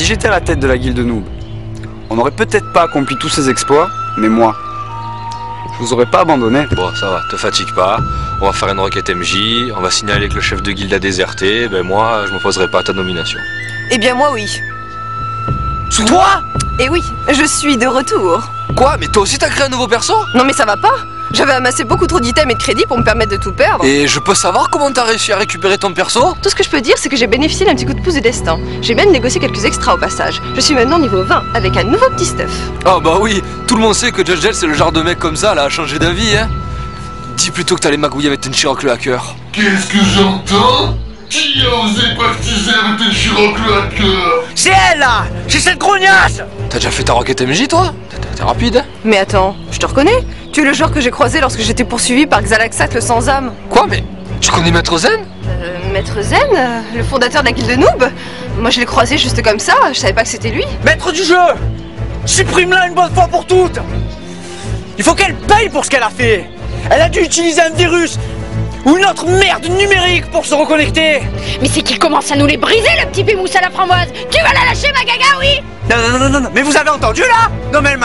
j'étais à la tête de la guilde noob, on n'aurait peut-être pas accompli tous ces exploits, mais moi, je vous aurais pas abandonné. Bon, ça va, te fatigue pas. On va faire une requête MJ, on va signaler que le chef de guilde a déserté. Ben moi, je m'opposerai pas à ta nomination. Eh bien moi oui. Toi? Eh oui, je suis de retour. Quoi? Mais toi aussi t'as créé un nouveau perso? Non mais ça va pas. J'avais amassé beaucoup trop d'items et de crédits pour me permettre de tout perdre. Et je peux savoir comment t'as réussi à récupérer ton perso? Tout ce que je peux dire, c'est que j'ai bénéficié d'un petit coup de pouce du destin. J'ai même négocié quelques extras au passage. Je suis maintenant niveau 20 avec un nouveau petit stuff. Ah bah oui, tout le monde sait que Judge c'est le genre de mec comme ça, là, à changer d'avis, hein. Dis plutôt que t'allais magouiller avec Tenshiro le hacker. Qu'est-ce que j'entends? Qui a osé pactiser avec Tenshiro le hacker? C'est elle là! C'est cette grognasse! T'as déjà fait ta requête MJ toi? T'es rapide, hein? Mais attends, je te reconnais. Tu es le genre que j'ai croisé lorsque j'étais poursuivi par Xalaxat le sans âme. Quoi? Mais tu connais Maître Zen? Maître Zen, le fondateur de la guilde noob. Moi je l'ai croisé juste comme ça, je savais pas que c'était lui. Maître du jeu! Supprime-la une bonne fois pour toutes! Il faut qu'elle paye pour ce qu'elle a fait! Elle a dû utiliser un virus ou une autre merde numérique pour se reconnecter! Mais c'est qu'il commence à nous les briser, le petit pémousse à la framboise. Tu vas la lâcher, ma gaga, oui? Non, mais vous avez entendu là? Non mais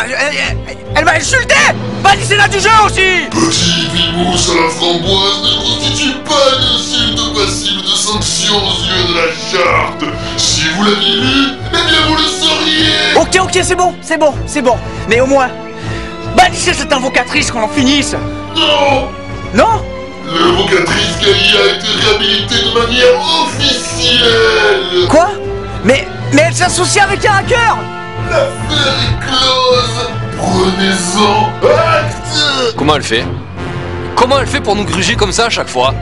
elle m'a insulté! Bannissez-la du jeu aussi! Petit pimousse à la framboise ne constitue pas une insulte passible de sanction aux yeux de la charte. Si vous l'aviez lu, eh bien vous le sauriez. Ok, c'est bon. Mais au moins, bannissez cette invocatrice qu'on en finisse! Non! Non? L'invocatrice Gaïa a été réhabilitée de manière officielle. Quoi? Mais elle s'associe avec un hacker! L'affaire est close. Prenez-en acte. Comment elle fait? Comment elle fait pour nous gruger comme ça à chaque fois?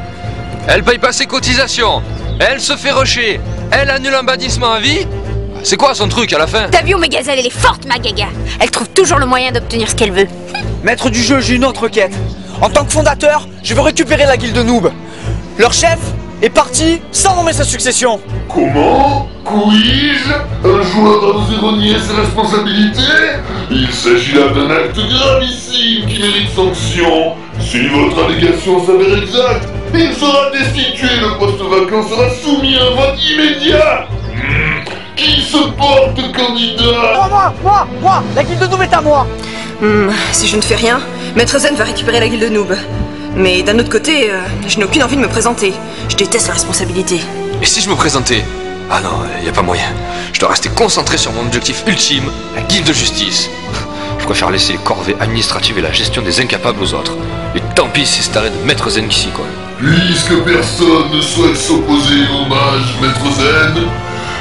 Elle paye pas ses cotisations, elle se fait rusher, elle annule un bannissement à vie. C'est quoi son truc à la fin? T'as vu, Omegazelle, elle est forte, ma gaga. Elle trouve toujours le moyen d'obtenir ce qu'elle veut. Maître du jeu, j'ai une autre quête. En tant que fondateur, je veux récupérer la guilde noob. Leur chef est parti sans nommer sa succession. Comment? Puis-je? Un joueur a osé renier ses responsabilités? Il s'agit là d'un acte gravissime qui mérite sanction. Si votre allégation s'avère exacte, il sera destitué, le poste vacant sera soumis à un vote immédiat. Qui se porte candidat? Moi, la guilde noob est à moi. Si je ne fais rien, Maître Zen va récupérer la guilde noob. Mais d'un autre côté, je n'ai aucune envie de me présenter. Je déteste la responsabilité. Et si je me présentais? Ah non, y a pas moyen. Je dois rester concentré sur mon objectif ultime, la guilde de justice. Je préfère laisser les corvées administratives et la gestion des incapables aux autres. Et tant pis si c'est arrêt de Maître Zen qui s'y colle. Puisque personne ne souhaite s'opposer au mage Maître Zen,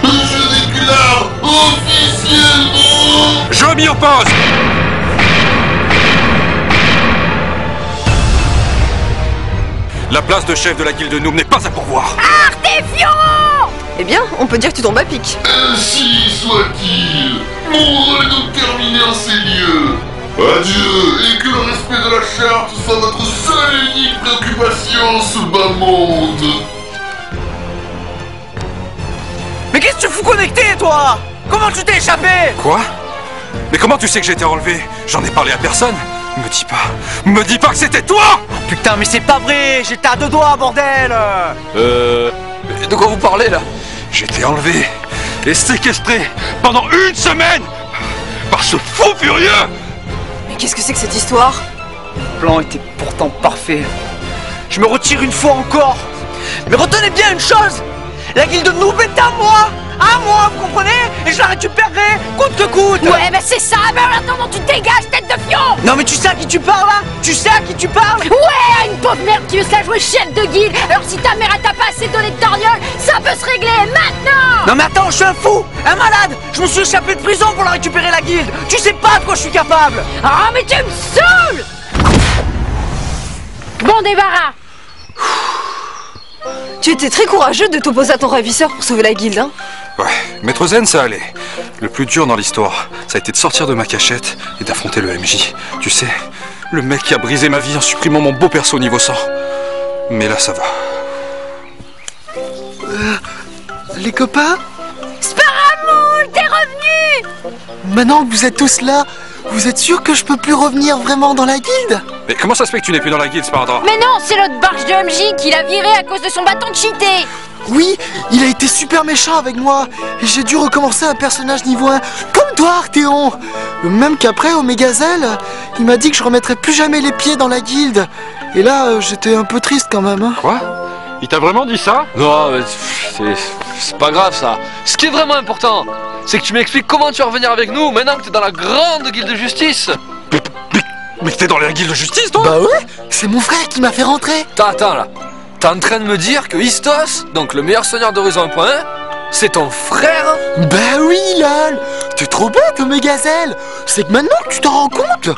je déclare officiellement... Je m'y oppose! La place de chef de la guilde noob n'est pas à pourvoir. Artéfion! Eh bien, on peut dire que tu tombes à pic. Ainsi soit-il. Mon rôle est donc terminé en ces lieux. Adieu, et que le respect de la charte soit votre seule et unique préoccupation en ce bas monde. Mais qu'est-ce que tu fous connecté, toi? Comment tu t'es échappé? Quoi? Mais comment tu sais que j'ai été enlevé? J'en ai parlé à personne. Me dis pas que c'était toi! Putain, mais c'est pas vrai! J'étais à deux doigts, bordel! De quoi vous parlez là? J'ai été enlevé et séquestré pendant une semaine par ce fou furieux! Mais qu'est-ce que c'est que cette histoire? Le plan était pourtant parfait. Je me retire une fois encore. Mais retenez bien une chose! La guilde noob est à moi! À moi, vous comprenez? Et je la récupérerai, coûte que coûte! Ouais, bah c'est ça, bah maintenant tu dégages, tête de fion! Non mais tu sais à qui tu parles là? Tu sais à qui tu parles? Ouais, une pauvre merde qui veut se la jouer chef de guilde! Alors si ta mère elle t'a pas assez donné de torgnole, ça peut se régler maintenant! Non mais attends, je suis un fou! Un malade! Je me suis échappé de prison pour la récupérer la guilde! Tu sais pas de quoi je suis capable! Ah mais tu me saoules! Bon débarras! Tu étais très courageux de t'opposer à ton ravisseur pour sauver la guilde, hein? Ouais, Maître Zen, ça allait. Le plus dur dans l'histoire, ça a été de sortir de ma cachette et d'affronter le MJ. Tu sais, le mec qui a brisé ma vie en supprimant mon beau perso niveau 100. Mais là, ça va. Les copains? Sparamoul, t'es revenu! Maintenant que vous êtes tous là, vous êtes sûr que je peux plus revenir vraiment dans la guilde? Mais comment ça se fait que tu n'es plus dans la guilde, Spardra? Mais non, c'est l'autre barge de MJ qui l'a viré à cause de son bâton de cheaté! Oui, il a été super méchant avec moi. Et j'ai dû recommencer un personnage niveau 1. Comme toi, Arthéon. Même qu'après, Omegazelle, il m'a dit que je remettrais plus jamais les pieds dans la guilde. Et là, j'étais un peu triste quand même. Hein. Quoi? Il t'a vraiment dit ça? Non, mais c'est pas grave ça. Ce qui est vraiment important, c'est que tu m'expliques comment tu vas revenir avec nous maintenant que t'es dans la grande guilde de justice. Mais t'es dans la guilde de justice, toi? Bah ouais, c'est mon frère qui m'a fait rentrer. Attends là. T'es en train de me dire que Istos, donc le meilleur soigneur d'Horizon 1.1, c'est ton frère? Bah oui, lol. T'es trop bête, Omegazelle. C'est que maintenant que tu t'en rends compte.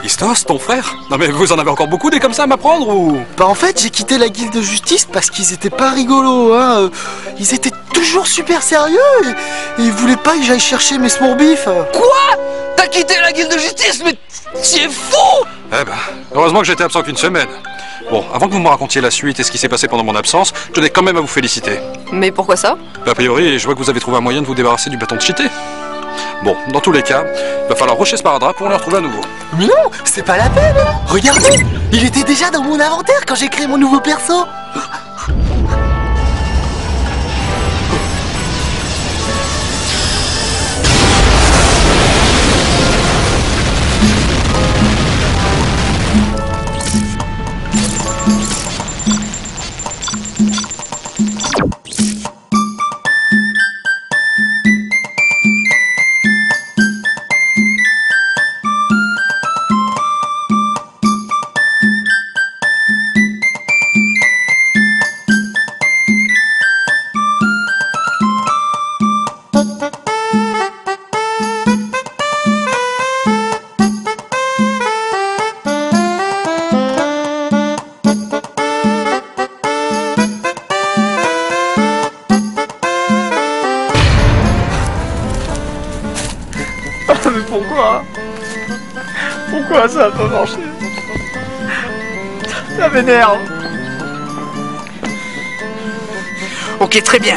Istos, ton frère? Non mais vous en avez encore beaucoup des comme ça à m'apprendre ou? Bah en fait, j'ai quitté la guilde de justice parce qu'ils étaient pas rigolos, hein. Ils étaient toujours super sérieux et ils voulaient pas que j'aille chercher mes smoorbifs. Quoi? T'as quitté la guilde de justice? Mais c'est fou! Eh ben, heureusement que j'étais absent qu'une semaine. Bon, avant que vous me racontiez la suite et ce qui s'est passé pendant mon absence, je tenais quand même à vous féliciter. Mais pourquoi ça? A priori, je vois que vous avez trouvé un moyen de vous débarrasser du bâton de cheaté. Bon, dans tous les cas, il va falloir rusher Sparadrap pour le retrouver à nouveau. Mais non, c'est pas la peine. Regardez, il était déjà dans mon inventaire quand j'ai créé mon nouveau perso. Mais pourquoi? Pourquoi ça a pas marché? Ça m'énerve. Ok, très bien.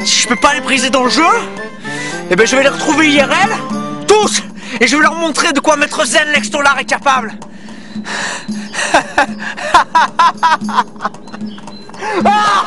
Si je peux pas les briser dans le jeu, eh ben je vais les retrouver IRL, tous, et je vais leur montrer de quoi Maître Zen Lextolar est capable. Ah